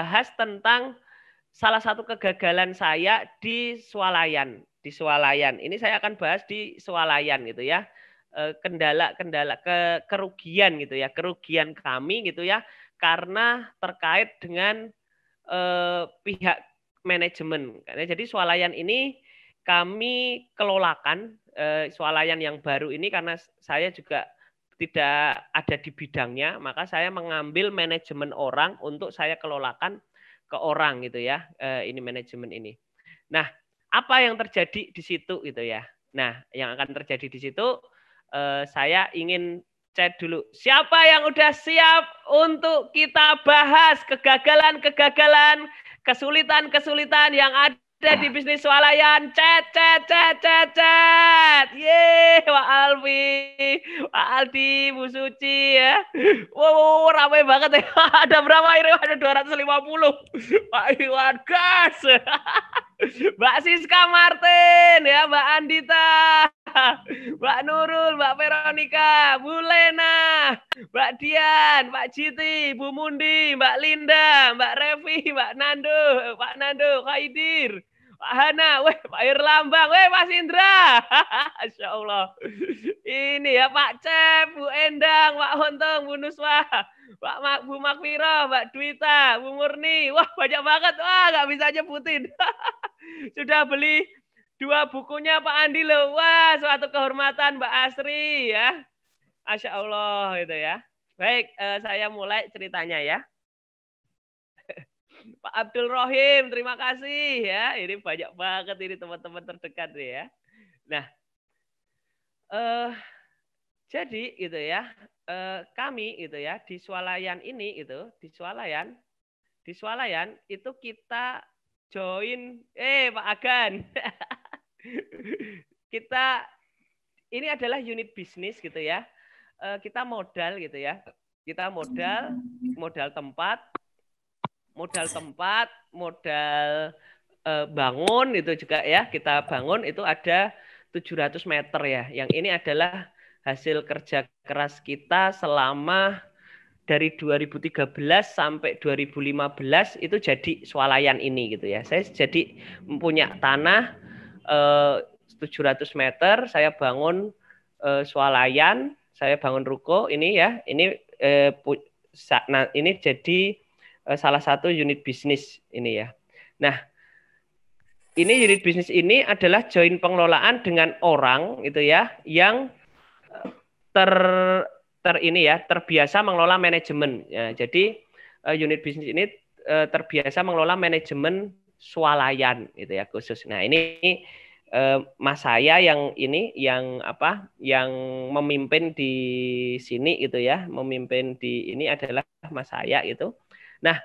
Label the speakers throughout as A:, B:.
A: membahas tentang salah satu kegagalan saya di swalayan. Di swalayan. Ini saya akan bahas di swalayan gitu ya. Kendala-kendala kerugian gitu ya. Kerugian kami gitu ya. Karena terkait dengan pihak manajemen. Jadi swalayan ini kami kelolakan, swalayan yang baru ini karena saya juga tidak ada di bidangnya, maka saya mengambil manajemen orang untuk saya kelolakan ke orang gitu ya, ini manajemen ini. Nah, apa yang terjadi di situ gitu ya? Nah, yang akan terjadi di situ, saya ingin chat dulu. Siapa yang udah siap untuk kita bahas kegagalan-kegagalan, kesulitan-kesulitan yang ada di bisnis swalayan? Chat. Yeay, Pak Alfi, Pak Aldi, Bu Suci ya. Wow, ramai banget ya. Ada berapa ini? Ada 250. Pak Iwan, gas. Mbak Siska Martin, ya, Mbak Andita, Mbak Nurul, Mbak Veronica, Bu Lena, Mbak Dian, Pak Jiti, Bu Mundi, Mbak Linda, Mbak Revi, Mbak Nando, Pak Nando, Kak Idir, Pak Hana, Pak Irlambang, Mas Indra. Masya Allah. Ini ya Pak Cep, Bu Endang, Pak Hontong, Bu Nuswa, Bu Makmiro, Mbak Dwita, Bu Murni. Wah, banyak banget. Wah, nggak bisa nyebutin. Sudah beli 2 bukunya Pak Andi loh. Wah, suatu kehormatan Mbak Asri ya. Masya Allah gitu ya. Baik, saya mulai ceritanya ya. Pak Abdul Rohim, terima kasih ya. Ini banyak banget ini teman-teman terdekat ya. Nah, jadi gitu ya, kami gitu ya di swalayan ini itu di swalayan itu kita join Pak Agan. Kita ini adalah unit bisnis gitu ya. Kita modal gitu ya. Kita modal tempat, modal bangun itu juga ya. Kita bangun itu ada 700 meter ya. Yang ini adalah hasil kerja keras kita selama dari 2013 sampai 2015 itu jadi swalayan ini gitu ya. Saya jadi punya tanah 700 meter, saya bangun swalayan, saya bangun ruko ini ya. Ini ini jadi salah satu unit bisnis ini ya. Nah, ini unit bisnis ini adalah join pengelolaan dengan orang itu ya yang terbiasa mengelola manajemen. Ya, jadi unit bisnis ini terbiasa mengelola manajemen swalayan gitu ya khusus. Nah, ini mas saya yang memimpin di sini gitu ya, memimpin di ini adalah mas saya itu. Nah,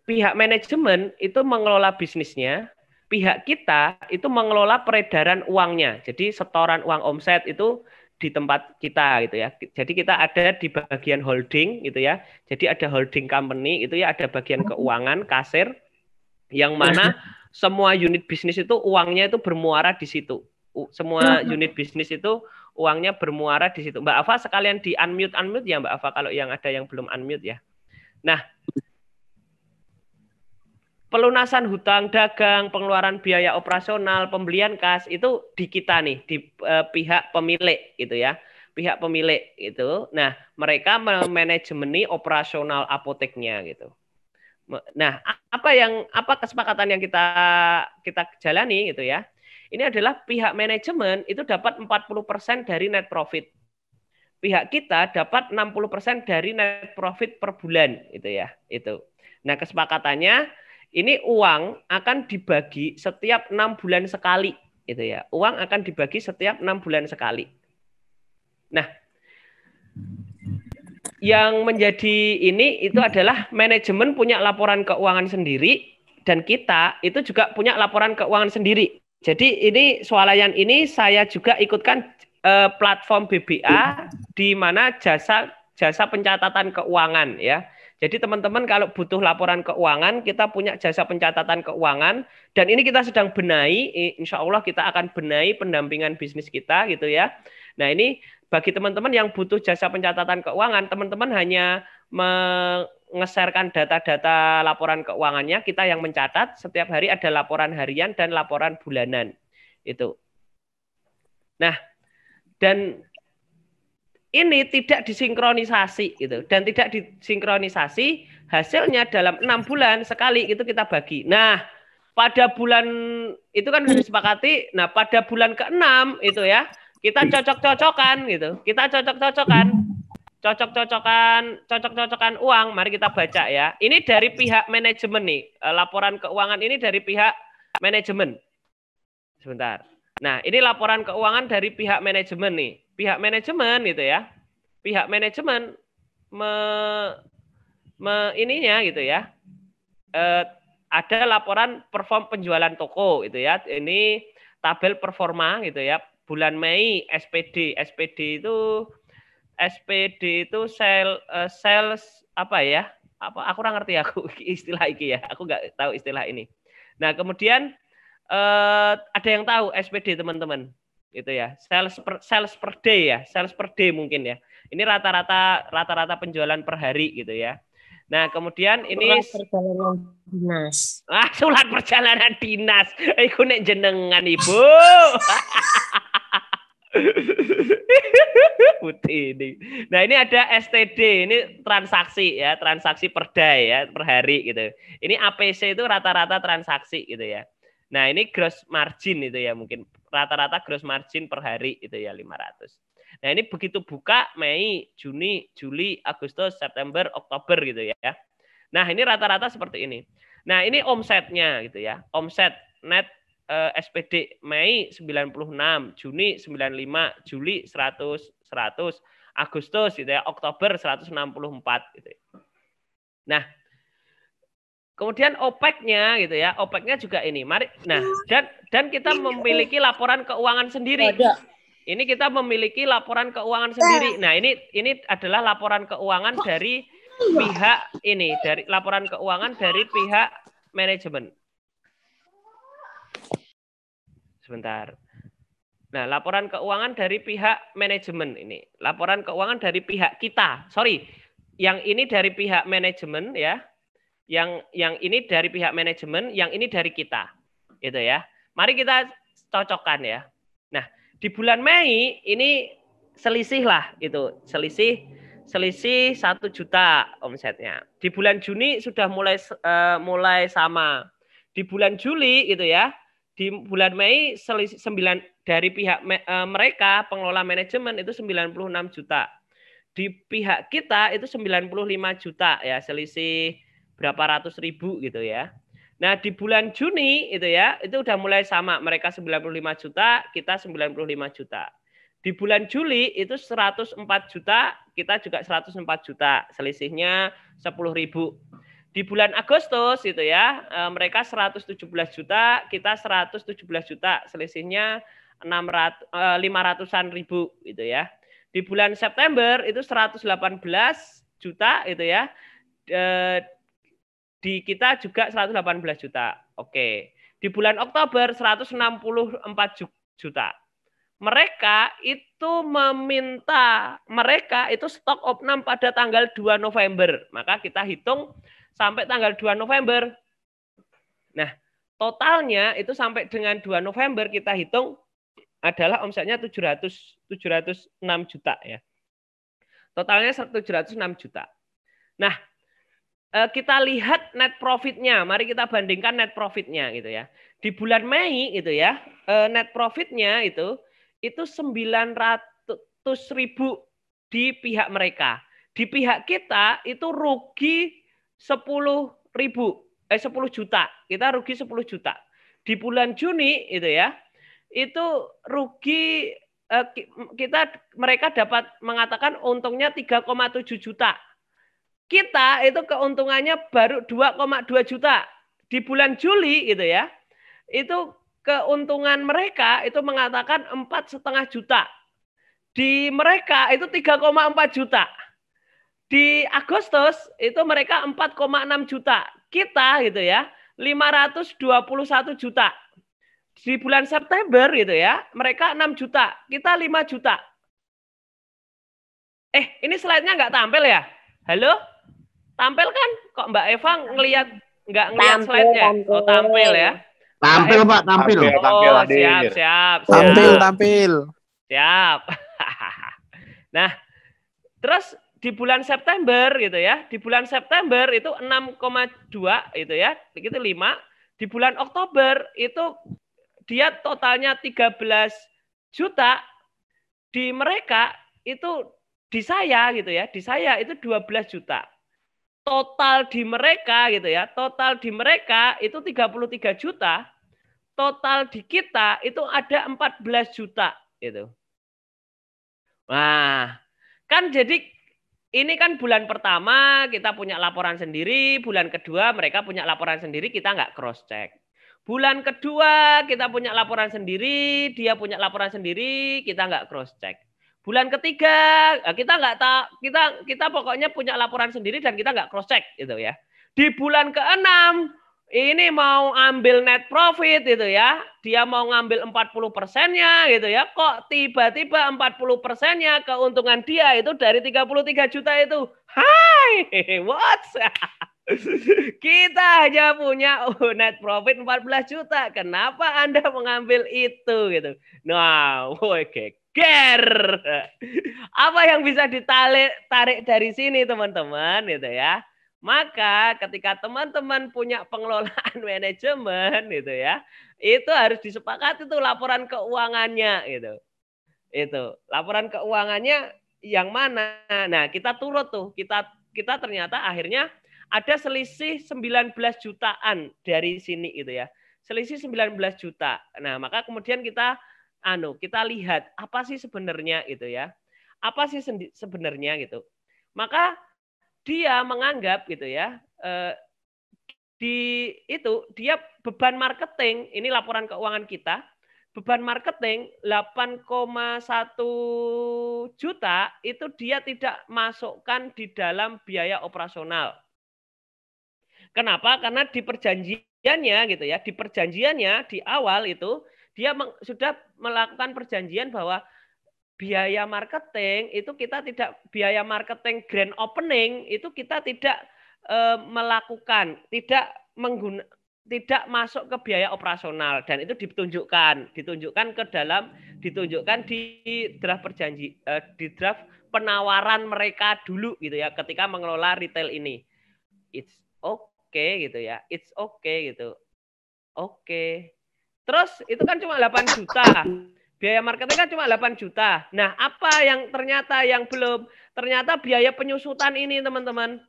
A: pihak manajemen itu mengelola bisnisnya, pihak kita itu mengelola peredaran uangnya. Jadi setoran uang omset itu di tempat kita gitu ya. Jadi kita ada di bagian holding gitu ya. Jadi ada holding company itu ya, ada bagian keuangan, kasir, yang mana semua unit bisnis itu uangnya itu bermuara di situ. Semua unit bisnis itu uangnya bermuara di situ. Mbak Ava sekalian di unmute ya Mbak Ava kalau yang ada yang belum unmute ya. Nah, pelunasan hutang dagang, pengeluaran biaya operasional, pembelian kas itu di kita nih, di pihak pemilik gitu ya. Pihak pemilik itu. Nah, mereka memanajemeni operasional apoteknya gitu. Nah, apa kesepakatan yang kita jalani gitu ya. Ini adalah pihak manajemen itu dapat 40% dari net profit. Pihak kita dapat 60% dari net profit per bulan gitu ya. Itu. Nah, kesepakatannya ini uang akan dibagi setiap 6 bulan sekali gitu ya. Uang akan dibagi setiap 6 bulan sekali. Nah, yang menjadi ini itu adalah manajemen punya laporan keuangan sendiri dan kita itu juga punya laporan keuangan sendiri. Jadi ini swalayan ini saya juga ikutkan platform BBA di mana jasa pencatatan keuangan ya. Jadi teman-teman kalau butuh laporan keuangan, kita punya jasa pencatatan keuangan dan ini kita sedang benahi, insya Allah kita akan benahi pendampingan bisnis kita gitu ya. Nah ini bagi teman-teman yang butuh jasa pencatatan keuangan, teman-teman hanya nge-sharekan data-data laporan keuangannya, kita yang mencatat. Setiap hari ada laporan harian dan laporan bulanan. Itu. Nah, dan ini tidak disinkronisasi gitu, dan tidak disinkronisasi hasilnya dalam 6 bulan sekali itu kita bagi. Nah, pada bulan itu kan sudah disepakati. Nah, pada bulan ke-6 itu ya kita cocok-cocokan gitu. Kita cocok-cocokan uang. Mari kita baca ya. Ini dari pihak manajemen nih. Laporan keuangan ini dari pihak manajemen. Sebentar. Nah, ini laporan keuangan dari pihak manajemen nih. Pihak manajemen gitu ya. Pihak manajemen ininya gitu ya. Ada laporan perform penjualan toko gitu ya. Ini tabel performa gitu ya. Bulan Mei SPD itu sales apa ya? Aku kurang ngerti aku istilah iki ya. Aku nggak tahu istilah ini. Nah, kemudian ada yang tahu SPD teman-teman? Gitu ya. Sales per day ya. Sales per day mungkin ya. Ini rata-rata penjualan per hari gitu ya. Nah, kemudian ini
B: surat perjalanan dinas.
A: Surat perjalanan dinas. Iku nek jenengan, Ibu. Putih ini. Nah, ini ada STD, ini transaksi ya, transaksi per day ya, per hari gitu. Ini APC itu rata-rata transaksi gitu ya. Nah, ini gross margin itu ya, mungkin rata-rata gross margin per hari itu ya 500. Nah, ini begitu buka Mei, Juni, Juli, Agustus, September, Oktober gitu ya. Nah, ini rata-rata seperti ini. Nah, ini omsetnya gitu ya. Omset net SPD Mei 96, Juni 95, Juli 100, Agustus gitu ya, Oktober 164 gitu ya. Nah, kemudian OPEC-nya gitu ya. OPEC-nya juga ini. Mari dan kita memiliki laporan keuangan sendiri. Ini kita memiliki laporan keuangan sendiri. Nah, ini adalah laporan keuangan dari pihak ini, dari laporan keuangan dari pihak manajemen. Sebentar. Nah, laporan keuangan dari pihak manajemen ini. Laporan keuangan dari pihak kita. Sorry, yang ini dari pihak manajemen ya. Yang ini dari pihak manajemen, yang ini dari kita. Gitu ya. Mari kita cocokkan ya. Nah, di bulan Mei ini selisih lah itu. Selisih 1 juta omsetnya. Di bulan Juni sudah mulai sama. Di bulan Juli gitu ya. Di bulan Mei selisih 9 dari pihak mereka pengelola manajemen itu 96 juta. Di pihak kita itu 95 juta ya, selisih berapa ratus ribu gitu ya. Nah, di bulan Juni itu ya, itu udah mulai sama. Mereka 95 juta, kita 95 juta. Di bulan Juli itu 104 juta, kita juga 104 juta. Selisihnya 10.000. Di bulan Agustus itu ya, mereka 117 juta, kita 117 juta. Selisihnya 500-an ribu gitu ya. Di bulan September itu 118 juta itu ya. Di kita juga 118 juta. Oke. Di bulan Oktober 164 juta. Mereka itu stok opnam pada tanggal 2 November. Maka kita hitung sampai tanggal 2 November. Nah, totalnya itu sampai dengan 2 November kita hitung adalah omsetnya 706 juta ya. Totalnya 706 juta. Nah, kita lihat net profitnya. Mari kita bandingkan net profitnya gitu ya. Di bulan Mei itu ya, net profitnya itu 900.000 di pihak mereka. Di pihak kita itu rugi 10 juta. Kita rugi 10 juta. Di bulan Juni itu ya, itu rugi mereka dapat mengatakan untungnya 3,7 juta. Kita itu keuntungannya baru 2,2 juta. Di bulan Juli gitu ya, itu keuntungan mereka itu mengatakan 4,5 juta. Di mereka itu 3,4 juta. Di Agustus itu mereka 4,6 juta. Kita gitu ya, 521 juta. Di bulan September gitu ya, mereka 6 juta. Kita 5 juta. Ini slide-nya nggak tampil ya? Halo? Tampil kan? Kok Mbak Eva nggak ngelihat
B: Tampil,
A: slide-nya? Oh, tampil ya.
C: Tampil,
A: Mbak
C: Pak, tampil.
A: Oh, siap.
D: Tampil.
A: Siap. Nah, terus di bulan September gitu ya. Di bulan September itu 6,2 itu ya. Itu 5. Di bulan Oktober itu dia totalnya 13 juta. Di mereka itu di saya gitu ya. Di saya itu 12 juta. Total di mereka gitu ya. Total di mereka itu 33 juta. Total di kita itu ada 14 juta gitu. Nah, kan jadi ini kan bulan pertama kita punya laporan sendiri, bulan kedua mereka punya laporan sendiri, kita nggak cross check. Bulan kedua kita punya laporan sendiri, dia punya laporan sendiri, kita nggak cross check. Bulan ketiga kita nggak tahu, kita pokoknya punya laporan sendiri dan kita nggak cross check gitu ya. Di bulan keenam ini mau ambil net profit gitu ya. Dia mau ngambil 40%-nya gitu ya. Kok tiba-tiba 40%-nya keuntungan dia itu dari 33 juta itu. Hai, what? Kita hanya punya net profit 14 juta. Kenapa Anda mengambil itu gitu? Nah, woi geger. Apa yang bisa tarik dari sini teman-teman gitu ya? Maka ketika teman-teman punya pengelolaan manajemen gitu ya, itu harus disepakati tuh laporan keuangannya gitu. Itu laporan keuangannya yang mana? Nah, kita turut tuh, kita ternyata akhirnya ada selisih 19 jutaan dari sini gitu ya. Selisih 19 juta. Nah, maka kemudian kita lihat apa sih sebenarnya gitu ya. Apa sih sebenarnya gitu. Maka dia menganggap gitu ya, dia beban marketing, ini laporan keuangan kita, beban marketing 8,1 juta itu dia tidak masukkan di dalam biaya operasional. Kenapa? Karena di perjanjiannya gitu ya, di awal itu dia sudah melakukan perjanjian bahwa biaya marketing itu kita tidak, biaya marketing grand opening itu kita tidak melakukan, tidak masuk ke biaya operasional, dan itu ditunjukkan di draft di draft penawaran mereka dulu gitu ya ketika mengelola retail ini. It's okay gitu ya, it's okay gitu. Oke. Terus itu kan cuma 8 juta. Biaya marketing kan cuma 8 juta. Nah, apa yang ternyata yang belum? Ternyata biaya penyusutan ini, teman-teman.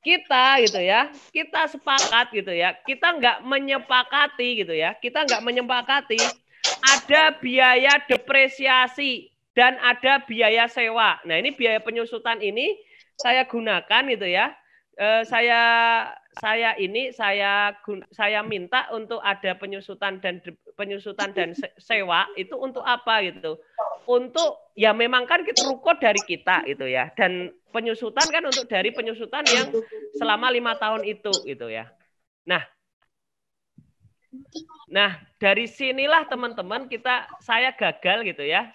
A: Kita gitu ya, kita sepakat gitu ya. Kita nggak menyepakati gitu ya. Kita nggak menyepakati ada biaya depresiasi dan ada biaya sewa. Nah, ini biaya penyusutan ini saya gunakan gitu ya. Saya minta untuk ada penyusutan dan sewa itu untuk apa gitu? Untuk ya memang kan kita ruko dari kita gitu ya, dan penyusutan kan untuk dari penyusutan yang selama 5 tahun itu gitu ya. Nah dari sinilah teman-teman saya gagal gitu ya.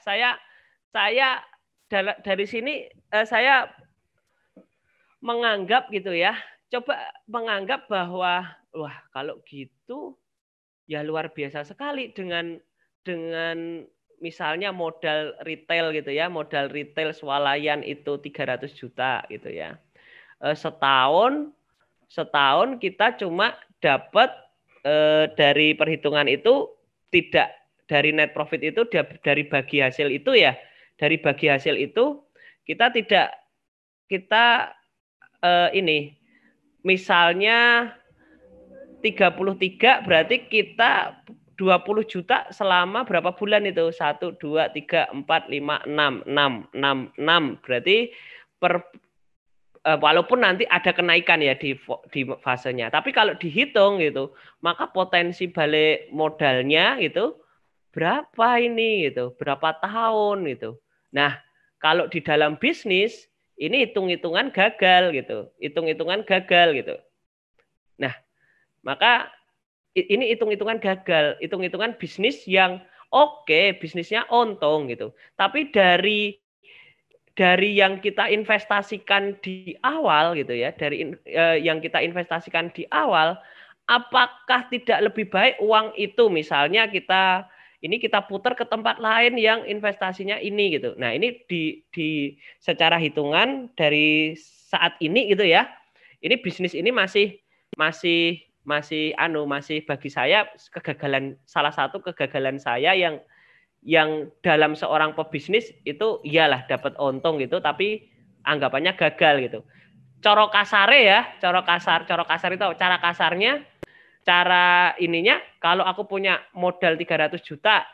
A: Dari sini saya menganggap gitu ya. Coba menganggap bahwa wah kalau gitu ya luar biasa sekali dengan misalnya modal retail gitu ya, modal retail swalayan itu 300 juta gitu ya. Setahun kita cuma dapat dari perhitungan itu tidak dari net profit itu, dari bagi hasil itu ya, dari bagi hasil itu kita ini misalnya 33 berarti kita 20 juta selama berapa bulan itu? 1, 2, 3, 4, 5, 6 berarti walaupun nanti ada kenaikan ya di fasenya. Tapi kalau dihitung gitu, maka potensi balik modalnya itu berapa ini gitu, berapa tahun gitu. Nah, kalau di dalam bisnis ini hitung-hitungan gagal gitu. Nah, maka ini hitung-hitungan gagal, hitung-hitungan bisnis yang oke, bisnisnya untung gitu. Tapi dari dari yang kita investasikan di awal gitu ya, dari yang kita investasikan di awal, apakah tidak lebih baik uang itu misalnya kita putar ke tempat lain yang investasinya ini gitu. Nah, ini di secara hitungan dari saat ini gitu ya. Ini bisnis ini masih bagi saya salah satu kegagalan saya yang dalam seorang pebisnis itu iyalah dapat untung gitu, tapi anggapannya gagal gitu. Coro kasar itu cara kasarnya, cara ininya, kalau aku punya modal 300 juta,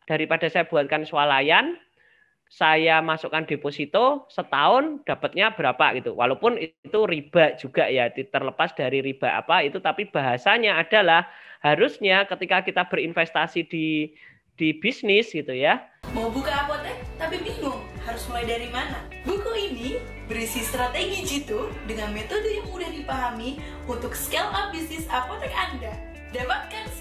A: daripada saya buatkan swalayan, saya masukkan deposito, setahun dapatnya berapa gitu. Walaupun itu riba juga ya, terlepas dari riba apa itu, tapi bahasanya adalah harusnya ketika kita berinvestasi di bisnis gitu ya.
C: Mau buka apotek tapi bingung harus mulai dari mana? Buku ini berisi strategi jitu dengan metode yang mudah dipahami untuk scale up bisnis apotek Anda. Dapatkan